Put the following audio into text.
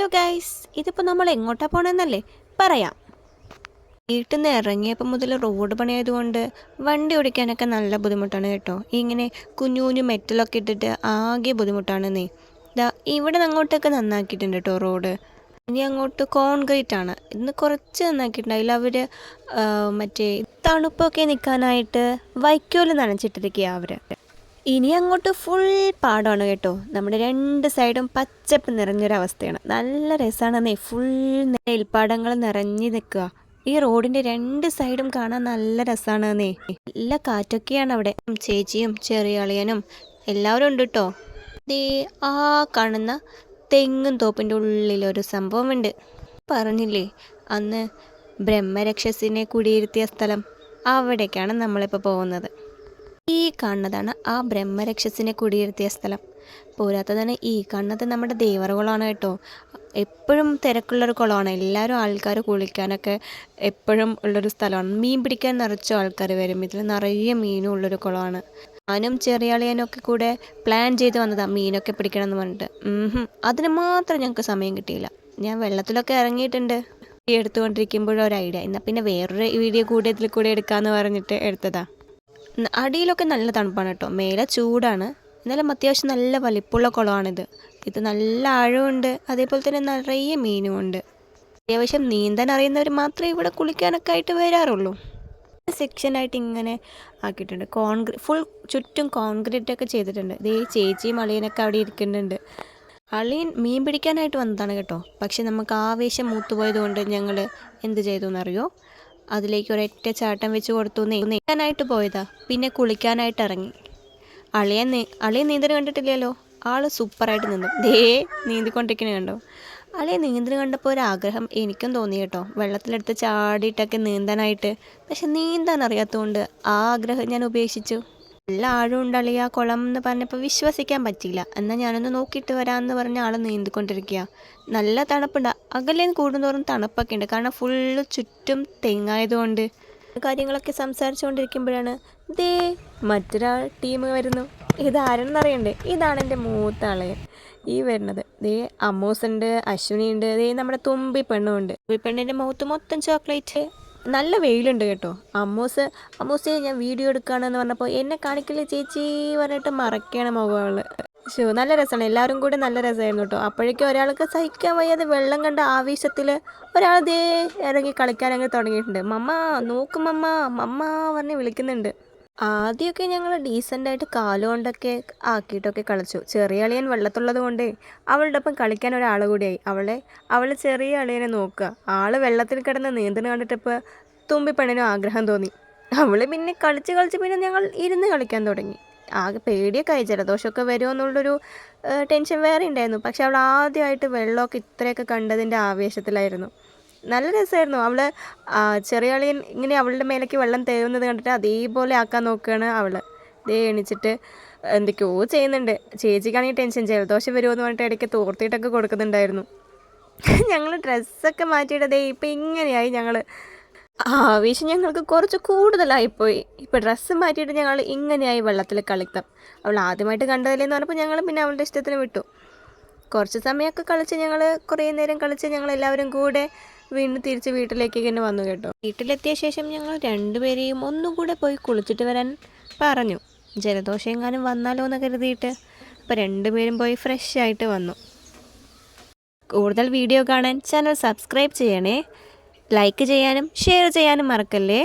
Hello guys, ഇതിപ്പോൾ നമ്മൾ എങ്ങോട്ടാ പോകണമെന്നല്ലേ പറയാം. വീട്ടിൽ നിന്ന് ഇറങ്ങിയപ്പോൾ മുതൽ റോഡ് പണിയായതുകൊണ്ട് വണ്ടി ഓടിക്കാനൊക്കെ നല്ല ബുദ്ധിമുട്ടാണ് കേട്ടോ. ഇങ്ങനെ കുഞ്ഞു കുഞ്ഞു മെറ്റലൊക്കെ ഇട്ടിട്ട് ആകെ ബുദ്ധിമുട്ടാണെന്നേ. ഇവിടെ നിന്ന് അങ്ങോട്ടൊക്കെ നന്നാക്കിയിട്ടുണ്ട് കേട്ടോ റോഡ്. ഇനി അങ്ങോട്ട് കോൺക്രീറ്റ് ആണ്. ഇന്ന് കുറച്ച് നന്നാക്കിയിട്ടുണ്ടായില്ല. അവർ മറ്റേ തണുപ്പൊക്കെ നിൽക്കാനായിട്ട് വൈക്കോല് നനച്ചിട്ടിരിക്കുക അവർ. ഇനി അങ്ങോട്ട് ഫുൾ പാടമാണ് കേട്ടോ. നമ്മുടെ രണ്ട് സൈഡും പച്ചപ്പ് നിറഞ്ഞൊരവസ്ഥയാണ്. നല്ല രസമാണെന്നേ. ഫുൾ നെൽപ്പാടങ്ങൾ നിറഞ്ഞു നിൽക്കുക. ഈ റോഡിൻ്റെ രണ്ട് സൈഡും കാണാൻ നല്ല രസമാണെന്നേ. നല്ല കാറ്റൊക്കെയാണ് അവിടെ. ചേച്ചിയും ചെറിയ അളിയനും എല്ലാവരും ഉണ്ട് കേട്ടോ. ദേ ആ കാണുന്ന തെങ്ങും തോപ്പിൻ്റെ ഉള്ളിലൊരു സംഭവമുണ്ട്. പറഞ്ഞില്ലേ അന്ന് ബ്രഹ്മരക്ഷസിനെ കുടിയിരുത്തിയ സ്ഥലം, അവിടേക്കാണ് നമ്മളിപ്പോൾ പോകുന്നത്. ഈ കാണുന്നതാണ് ആ ബ്രഹ്മരക്ഷസിനെ കുടിയിരുത്തിയ സ്ഥലം. പോരാത്തതാണ് ഈ കാണുന്നത് നമ്മുടെ ദേവറകുളമാണ് കേട്ടോ. എപ്പോഴും തിരക്കുള്ളൊരു കുളമാണ്. എല്ലാവരും ആൾക്കാർ കുളിക്കാനൊക്കെ എപ്പോഴും ഉള്ളൊരു സ്ഥലമാണ്. മീൻ പിടിക്കാൻ നിറച്ച ആൾക്കാർ വരും. ഇതിൽ നിറയെ മീനും ഉള്ളൊരു കുളമാണ്. ഞാനും ചെറിയ അളിയനൊക്കെ കൂടെ പ്ലാൻ ചെയ്ത് വന്നതാണ് മീനൊക്കെ പിടിക്കണം എന്ന് പറഞ്ഞിട്ട്. അതിന് മാത്രം ഞങ്ങൾക്ക് സമയം കിട്ടിയില്ല. ഞാൻ വെള്ളത്തിലൊക്കെ ഇറങ്ങിയിട്ടുണ്ട്. എടുത്തുകൊണ്ടിരിക്കുമ്പോഴൊരു ഐഡിയ, എന്നാൽ പിന്നെ വേറൊരു വീഡിയോ കൂടെ ഇതിൽ കൂടെ എടുക്കാമെന്ന് പറഞ്ഞിട്ട് എടുത്തതാണ്. അടിയിലൊക്കെ നല്ല തണുപ്പാണ് കേട്ടോ. മേലെ ചൂടാണ്. എന്നാലും അത്യാവശ്യം നല്ല വലിപ്പമുള്ള കുളമാണിത്. ഇത് നല്ല ആഴമുണ്ട്. അതേപോലെ തന്നെ നിറയെ മീനുമുണ്ട്. അത്യാവശ്യം നീന്താൻ അറിയുന്നവർ മാത്രമേ ഇവിടെ കുളിക്കാനൊക്കെ ആയിട്ട് വരാറുള്ളൂ. സെക്ഷനായിട്ട് ഇങ്ങനെ ആക്കിയിട്ടുണ്ട്. ഫുൾ ചുറ്റും കോൺക്രീറ്റ് ഒക്കെ ചെയ്തിട്ടുണ്ട്. ഇതേ ചേച്ചിയും അളിയനൊക്കെ അവിടെ ഇരിക്കുന്നുണ്ട്. അളിയൻ മീൻ പിടിക്കാനായിട്ട് വന്നതാണ് കേട്ടോ. പക്ഷെ നമുക്ക് ആവേശം മൂത്തുപോയത് കൊണ്ട് ഞങ്ങൾ എന്ത് ചെയ്തു എന്നറിയോ, അതിലേക്ക് ഒരൊറ്റ ചാട്ടം വെച്ച് കൊടുത്തു. നീന്താനായിട്ട് പോയതാ. പിന്നെ കുളിക്കാനായിട്ട് ഇറങ്ങി. അളിയൻ നീന്തൽ കണ്ടിട്ടില്ലല്ലോ. ആൾ സൂപ്പറായിട്ട് നീന്തും. നീന്തിക്കൊണ്ടിരിക്കണേ കണ്ടോ. അളിയൻ നീന്തൽ കണ്ടപ്പോൾ ഒരാഗ്രഹം എനിക്കും തോന്നി കേട്ടോ, വെള്ളത്തിലെടുത്ത് ചാടിയിട്ടൊക്കെ നീന്താനായിട്ട്. പക്ഷെ നീന്താൻ അറിയാത്തതുകൊണ്ട് ആ ആഗ്രഹം ഞാൻ ഉപേക്ഷിച്ചു. നല്ല ആഴമുണ്ട് അളിയ കുളം എന്ന് പറഞ്ഞപ്പോൾ വിശ്വസിക്കാൻ പറ്റിയില്ല. എന്നാൽ ഞാനൊന്ന് നോക്കിയിട്ട് വരാമെന്ന് പറഞ്ഞ ആൾ നീന്തിക്കൊണ്ടിരിക്കുക. നല്ല തണുപ്പുണ്ട്. അകലേന്ന് കൂടുന്തോറും തണുപ്പൊക്കെ ഉണ്ട്. കാരണം ഫുള്ള് ചുറ്റും തെങ്ങായതുകൊണ്ട്. കാര്യങ്ങളൊക്കെ സംസാരിച്ചുകൊണ്ടിരിക്കുമ്പോഴാണ് മറ്റൊരാൾ ടീം വരുന്നു. ഇതാരെന്നറിയണ്ടേ? ഇതാണ് എൻ്റെ മൂത്ത ആളെ ഈ വരുന്നത്. അമ്മൂസുണ്ട്, അശ്വിനി ഉണ്ട്, നമ്മുടെ തുമ്പി പെണ്ണുണ്ട്. തുമ്പി പെണ്ണിൻ്റെ മുഖത്ത് മൊത്തം ചോക്ലേറ്റ്. നല്ല വെയിലുണ്ട് കേട്ടോ. അമ്മൂസെ ഞാൻ വീഡിയോ എടുക്കുകയാണെന്ന് പറഞ്ഞപ്പോൾ എന്നെ കാണിക്കില്ലേ ചേച്ചി പറഞ്ഞിട്ട് മറക്കണം മുഖങ്ങൾ. നല്ല രസമാണ്. എല്ലാവരും കൂടി നല്ല രസമായിരുന്നു കേട്ടോ. അപ്പോഴേക്കും ഒരാൾക്ക് സഹിക്കാൻ വയ്യാതെ വെള്ളം കണ്ട ആവേശത്തിൽ ഒരാൾ ഇറങ്ങി കളിക്കാൻ അങ്ങ് തുടങ്ങിയിട്ടുണ്ട്. മമ്മ നോക്കും മമ്മ പറഞ്ഞ് വിളിക്കുന്നുണ്ട്. ആദ്യമൊക്കെ ഞങ്ങൾ ഡീസൻ്റായിട്ട് കാലുകൊണ്ടൊക്കെ ആക്കിയിട്ടൊക്കെ കളിച്ചു. ചെറിയ അളിയൻ വെള്ളത്തുള്ളത് കൊണ്ടേ അവളുടെ ഒപ്പം കളിക്കാൻ ഒരാൾ കൂടിയായി. അവൾ ചെറിയ അളിയനെ നോക്കുക. ആൾ വെള്ളത്തിൽ കിടന്ന് നീന്തൽ കണ്ടിട്ടിപ്പോൾ തുമ്പി പെണ്ണിനും ആഗ്രഹം തോന്നി. അവൾ പിന്നെ കളിച്ച് പിന്നെ ഞങ്ങൾ ഇരുന്ന് കളിക്കാൻ തുടങ്ങി. ആകെ പേടിയൊക്കെ ആയി. ജലദോഷമൊക്കെ വരുമോ എന്നുള്ളൊരു ടെൻഷൻ വേറെ ഉണ്ടായിരുന്നു. പക്ഷെ അവൾ ആദ്യമായിട്ട് വെള്ളമൊക്കെ ഇത്രയൊക്കെ കണ്ടതിൻ്റെ ആവേശത്തിലായിരുന്നു. നല്ല രസമായിരുന്നു. അവൾ ചെറിയ അളിയൻ ഇങ്ങനെ അവളുടെ മേലേക്ക് വെള്ളം തേവുന്നത് കണ്ടിട്ട് അതേപോലെ ആക്കാൻ നോക്കുകയാണ് അവൾ. എണിച്ചിട്ട് എന്തൊക്കെയോ ചെയ്യുന്നുണ്ട്. ചേച്ചിക്കാണെങ്കിൽ ടെൻഷൻ, ജലദോഷം വരുമോ എന്ന് പറഞ്ഞിട്ട് ഇടയ്ക്ക് തോർത്തിയിട്ടൊക്കെ കൊടുക്കുന്നുണ്ടായിരുന്നു. ഞങ്ങൾ ഡ്രസ്സൊക്കെ മാറ്റിയിട്ട് ഇപ്പം ഇങ്ങനെയായി. ഞങ്ങൾ ആവേശം ഞങ്ങൾക്ക് കുറച്ച് കൂടുതലായിപ്പോയി. ഇപ്പം ഡ്രസ്സ് മാറ്റിയിട്ട് ഞങ്ങൾ ഇങ്ങനെയായി വെള്ളത്തിൽ കളിക്കാം. അവൾ ആദ്യമായിട്ട് കണ്ടതല്ലേന്ന് പറഞ്ഞപ്പോൾ ഞങ്ങൾ പിന്നെ അവളുടെ ഇഷ്ടത്തിന് വിട്ടു. കുറച്ച് സമയമൊക്കെ കളിച്ച് ഞങ്ങൾ കുറേ നേരം കളിച്ച് ഞങ്ങൾ എല്ലാവരും കൂടെ വീണ്ടും തിരിച്ച് വീട്ടിലേക്ക് തന്നെ വന്നു കേട്ടോ. വീട്ടിലെത്തിയ ശേഷം ഞങ്ങൾ രണ്ടുപേരെയും ഒന്നും കൂടെ പോയി കുളിച്ചിട്ട് വരാൻ പറഞ്ഞു. ജലദോഷം എങ്ങാനും വന്നാലോ എന്ന് കരുതിയിട്ട്. അപ്പോൾ രണ്ടുപേരും പോയി ഫ്രഷ് ആയിട്ട് വന്നു. കൂടുതൽ വീഡിയോ കാണാൻ ചാനൽ സബ്സ്ക്രൈബ് ചെയ്യണേ. ലൈക്ക് ചെയ്യാനും ഷെയർ ചെയ്യാനും മറക്കല്ലേ.